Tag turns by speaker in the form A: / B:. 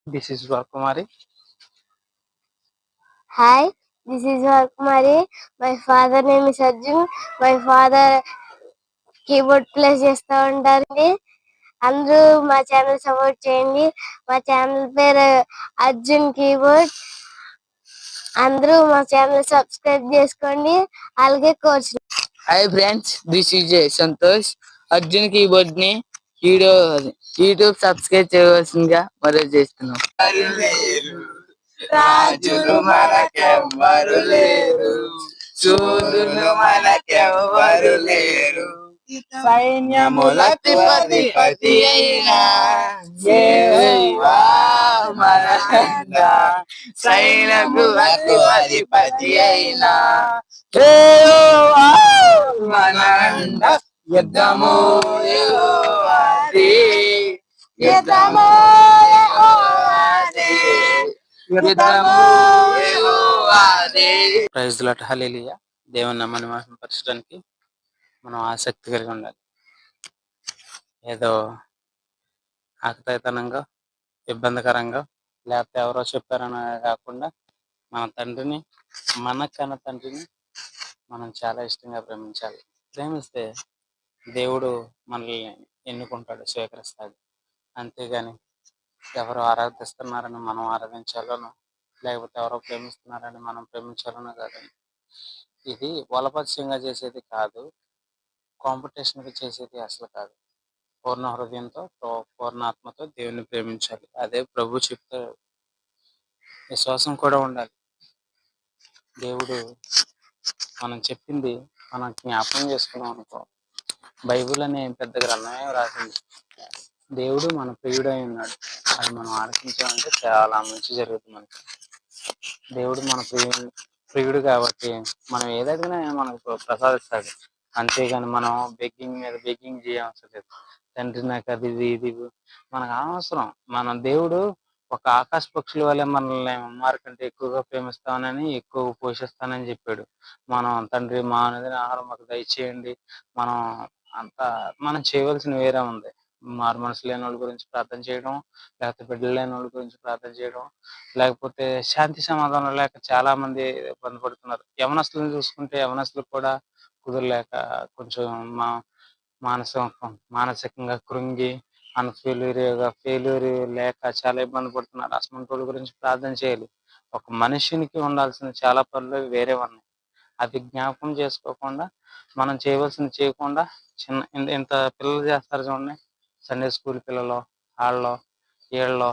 A: This is Kumari.
B: Hi, this is Kumari. My father name is Arjun. My father keyboard play చేస్తూ ఉంటారండి. అందరూ మా channel support చేయండి. మా ఛానల్ పేరు అర్జున్ కీబోర్డ్. అందరూ మా ఛానల్ సబ్స్క్రైబ్ చేసుకోండి. అలాగే coach.
C: Hi friends, this is Santosh. Arjun keyboard ని యూట్యూబ్ సబ్స్క్రైబ్ చేయవలసిందిగా మరో చేస్తున్నాం. రాజులు మనకెవ్వరు లేరు, సూదులు మనకెవ్వరు లేరు, సైన్యములకు అధిపతి అయినా యెహోవా మన అండ, సైన్యములకు అధిపతి అయినా యెహోవా మన అండ. యుద్ధము యెహోవాది, యుద్ధము యెహోవాది, యుద్ధము యెహోవాది.
A: ప్రైజ్ లార్డ్, హల్లెలూయా. దేవుని నామాన్ని మహిమపరచడానికి మనం ఆసక్తి కలిగి ఉండాలి. ఏదో ఆకతాయితనంగా, ఇబ్బందికరంగా, లేకపోతే ఎవరో చెప్పారని కాకుండా మన తండ్రిని, మనకన్న తండ్రిని మనం చాలా ఇష్టంగా ప్రేమించాలి. ప్రేమిస్తే దేవుడు మనల్ని ఎన్నుకుంటాడు, స్వీకరిస్తాడు. అంతేగాని ఎవరు ఆరాధిస్తున్నారని మనం ఆరాధించాలను, లేకపోతే ఎవరో ప్రేమిస్తున్నారని మనం ప్రేమించాలను కాదండి. ఇది బలపరిచయంగా చేసేది కాదు, కాంపిటీషన్గా చేసేది అసలు కాదు. పూర్ణ హృదయంతో, పూర్ణ ఆత్మతో దేవుని ప్రేమించాలి. అదే ప్రభు చెప్తే విశ్వాసం కూడా ఉండాలి. దేవుడు మనం చెప్పింది మనం జ్ఞాపకం చేసుకున్నాం అనుకో, బైబిల్ అనే పెద్ద గ్రంథమే రాసింది. దేవుడు మన ప్రియుడై ఉన్నాడు, అది మనం ఆలకించామంటే చాలా మంచి జరుగుతుంది మనకి. దేవుడు మన ప్రియుడు కాబట్టి మనం ఏదైనా మనకు ప్రసాదిస్తాడు. అంతేగాని మనం బెగ్గింగ్ మీద బెగ్గింగ్ చేయవసరం లేదు. తండ్రి నాకు అది ఇది మనకు అనవసరం. మన దేవుడు ఒక ఆకాశ పక్షుల వల్ల మనల్ని అమ్మారి కంటే ఎక్కువగా ప్రేమిస్తానని, ఎక్కువ పోషిస్తానని చెప్పాడు. మనం తండ్రి మా అనేది ఆహారం మాకు దయచేయండి, మనం అంతా మనం చేయవలసిన వేరే ఉంది. మారు మనసు లేని వాళ్ళ గురించి ప్రార్థన చేయడం, లేకపోతే బిడ్డలు లేని వాళ్ళ గురించి ప్రార్థన చేయడం, లేకపోతే శాంతి సమాధానం లేక చాలా మంది ఇబ్బంది పడుతున్నారు. యవనస్తులను చూసుకుంటే యవనస్తులకు కూడా కుదరలేక కొంచెం మానసికంగా కృంగి ఫెయిల్యూర్ లేక చాలా ఇబ్బంది పడుతున్నారు. అసలు వాళ్ళ గురించి ప్రార్థన చేయాలి. ఒక మనిషినికి ఉండాల్సిన చాలా పనులు వేరే ఉన్నాయి. అది జ్ఞాపకం చేసుకోకుండా మనం చేయవలసింది చేయకుండా ఇంత పిల్లలు చేస్తారు చూడండి, సండే స్కూల్ పిల్లలు, వాళ్ళలో వీళ్ళలో